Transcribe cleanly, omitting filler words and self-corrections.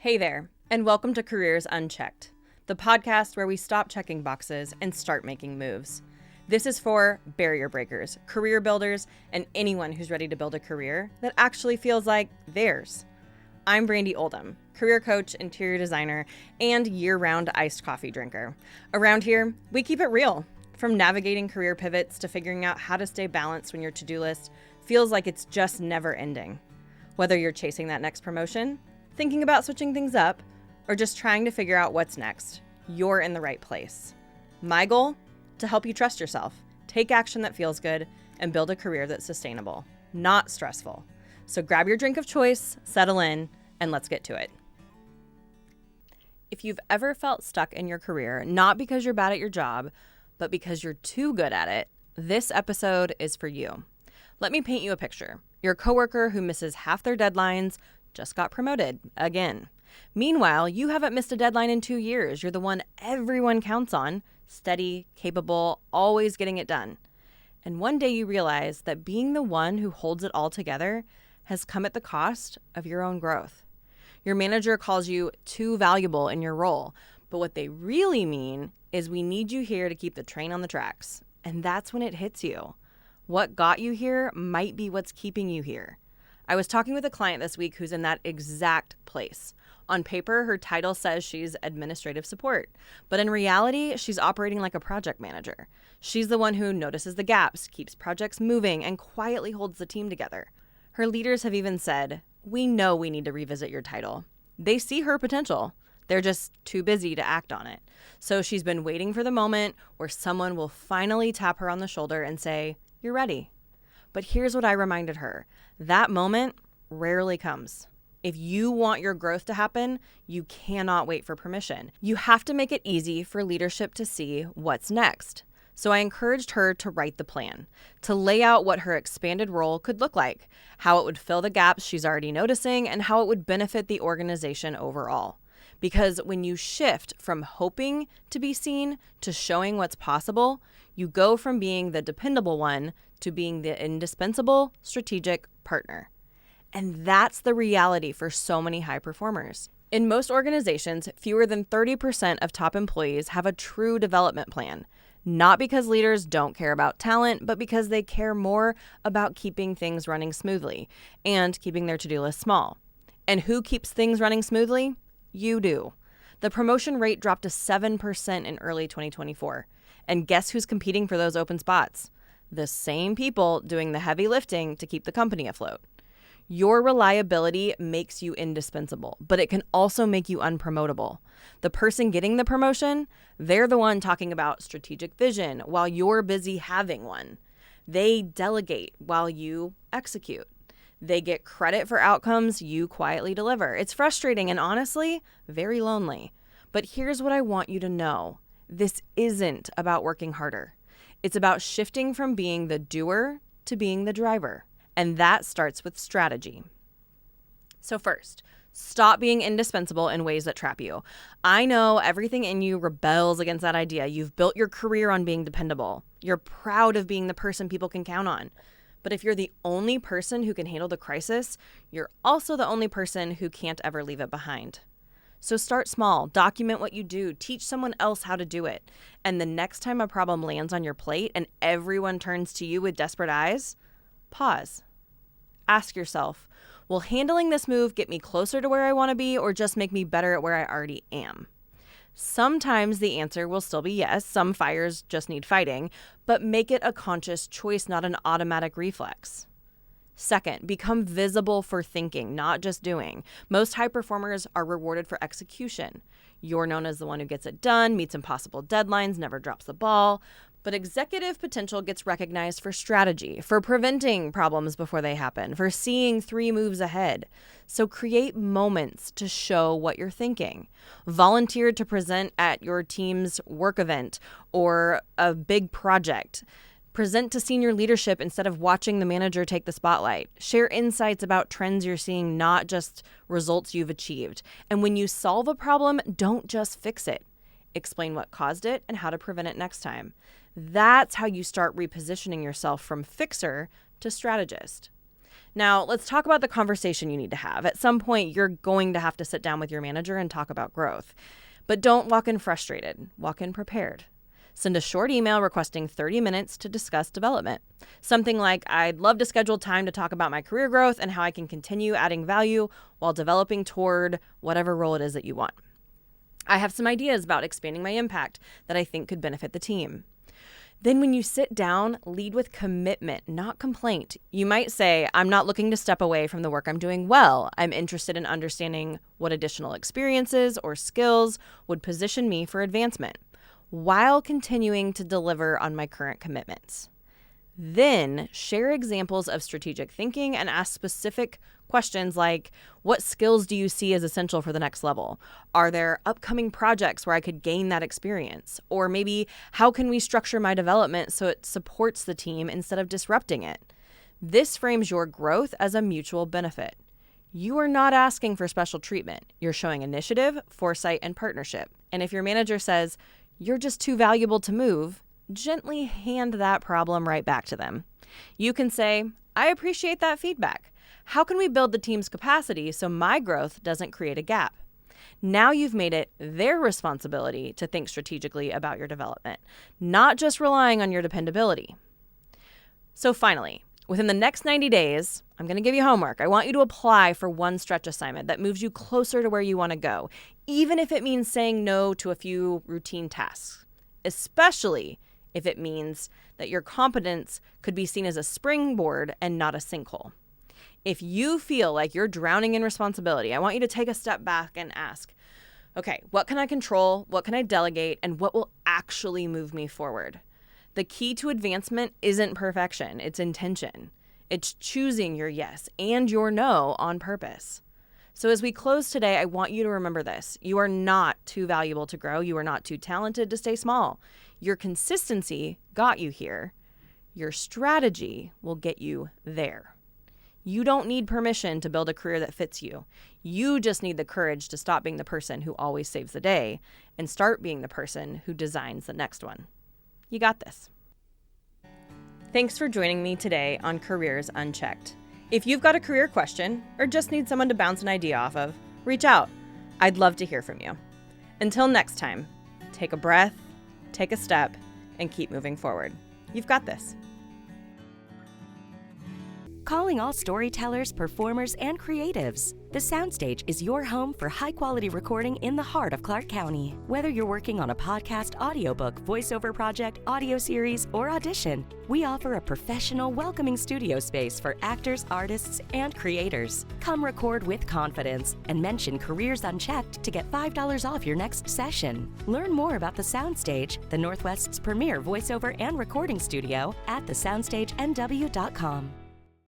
Hey there, and welcome to Careers Unchecked, the podcast where we stop checking boxes and start making moves. This is for barrier breakers, career builders, and anyone who's ready to build a career that actually feels like theirs. I'm Brandy Oldham, career coach, interior designer, and year-round iced coffee drinker. Around here, we keep it real. From navigating career pivots to figuring out how to stay balanced when your to-do list feels like it's just never ending. Whether you're chasing that next promotion, thinking about switching things up, or just trying to figure out what's next, you're in the right place. My goal? To help you trust yourself, take action that feels good, and build a career that's sustainable, not stressful. So grab your drink of choice, settle in, and let's get to it. If you've ever felt stuck in your career, not because you're bad at your job, but because you're too good at it, this episode is for you. Let me paint you a picture. Your coworker who misses half their deadlines just got promoted again. Meanwhile, you haven't missed a deadline in 2 years. You're the one everyone counts on, steady, capable, always getting it done. And one day you realize that being the one who holds it all together has come at the cost of your own growth. Your manager calls you too valuable in your role, but what they really mean is we need you here to keep the train on the tracks. And that's when it hits you. What got you here might be what's keeping you here. I was talking with a client this week who's in that exact place. On paper, her title says she's administrative support, but in reality, she's operating like a project manager. She's the one who notices the gaps, keeps projects moving, and quietly holds the team together. Her leaders have even said, "We know we need to revisit your title." They see her potential. They're just too busy to act on it. So she's been waiting for the moment where someone will finally tap her on the shoulder and say, "You're ready." But here's what I reminded her. That moment rarely comes. If you want your growth to happen, you cannot wait for permission. You have to make it easy for leadership to see what's next. So I encouraged her to write the plan, to lay out what her expanded role could look like, how it would fill the gaps she's already noticing, and how it would benefit the organization overall. Because when you shift from hoping to be seen to showing what's possible, you go from being the dependable one to being the indispensable strategic partner. And that's the reality for so many high performers. In most organizations, fewer than 30% of top employees have a true development plan. Not because leaders don't care about talent, but because they care more about keeping things running smoothly and keeping their to-do list small. And who keeps things running smoothly? You do. The promotion rate dropped to 7% in early 2024. And guess who's competing for those open spots? The same people doing the heavy lifting to keep the company afloat. Your reliability makes you indispensable, but it can also make you unpromotable. The person getting the promotion, they're the one talking about strategic vision while you're busy having one. They delegate while you execute. They get credit for outcomes you quietly deliver. It's frustrating and honestly, very lonely. But here's what I want you to know. This isn't about working harder. It's about shifting from being the doer to being the driver. And that starts with strategy. So first, stop being indispensable in ways that trap you. I know everything in you rebels against that idea. You've built your career on being dependable. You're proud of being the person people can count on. But if you're the only person who can handle the crisis, you're also the only person who can't ever leave it behind. So start small, document what you do, teach someone else how to do it. And the next time a problem lands on your plate and everyone turns to you with desperate eyes, pause. Ask yourself, will handling this move get me closer to where I want to be or just make me better at where I already am? Sometimes the answer will still be yes. Some fires just need fighting, but make it a conscious choice, not an automatic reflex. Second, become visible for thinking, not just doing. Most high performers are rewarded for execution. You're known as the one who gets it done, meets impossible deadlines, never drops the ball. But executive potential gets recognized for strategy, for preventing problems before they happen, for seeing 3 moves ahead. So create moments to show what you're thinking. Volunteer to present at your team's work event or a big project. Present to senior leadership instead of watching the manager take the spotlight. Share insights about trends you're seeing, not just results you've achieved. And when you solve a problem, don't just fix it. Explain what caused it and how to prevent it next time. That's how you start repositioning yourself from fixer to strategist. Now, let's talk about the conversation you need to have. At some point, you're going to have to sit down with your manager and talk about growth. But don't walk in frustrated. Walk in prepared. Send a short email requesting 30 minutes to discuss development. Something like, I'd love to schedule time to talk about my career growth and how I can continue adding value while developing toward whatever role it is that you want. I have some ideas about expanding my impact that I think could benefit the team. Then when you sit down, lead with commitment, not complaint. You might say, I'm not looking to step away from the work I'm doing well. I'm interested in understanding what additional experiences or skills would position me for advancement, while continuing to deliver on my current commitments. Then share examples of strategic thinking and ask specific questions like, what skills do you see as essential for the next level? Are there upcoming projects where I could gain that experience? Or maybe, how can we structure my development so it supports the team instead of disrupting it? This frames your growth as a mutual benefit. You are not asking for special treatment. You're showing initiative, foresight, and partnership. And if your manager says, you're just too valuable to move, gently hand that problem right back to them. You can say, I appreciate that feedback. How can we build the team's capacity so my growth doesn't create a gap? Now you've made it their responsibility to think strategically about your development, not just relying on your dependability. So finally, within the next 90 days, I'm going to give you homework. I want you to apply for one stretch assignment that moves you closer to where you want to go, even if it means saying no to a few routine tasks, especially if it means that your competence could be seen as a springboard and not a sinkhole. If you feel like you're drowning in responsibility, I want you to take a step back and ask, okay, what can I control? What can I delegate? And what will actually move me forward? The key to advancement isn't perfection, it's intention. It's choosing your yes and your no on purpose. So as we close today, I want you to remember this. You are not too valuable to grow. You are not too talented to stay small. Your consistency got you here. Your strategy will get you there. You don't need permission to build a career that fits you. You just need the courage to stop being the person who always saves the day and start being the person who designs the next one. You got this. Thanks for joining me today on Careers Unchecked. If you've got a career question or just need someone to bounce an idea off of, reach out. I'd love to hear from you. Until next time, take a breath, take a step, and keep moving forward. You've got this. Calling all storytellers, performers, and creatives. The Soundstage is your home for high-quality recording in the heart of Clark County. Whether you're working on a podcast, audiobook, voiceover project, audio series, or audition, we offer a professional, welcoming studio space for actors, artists, and creators. Come record with confidence and mention Careers Unchecked to get $5 off your next session. Learn more about The Soundstage, the Northwest's premier voiceover and recording studio at thesoundstagenw.com.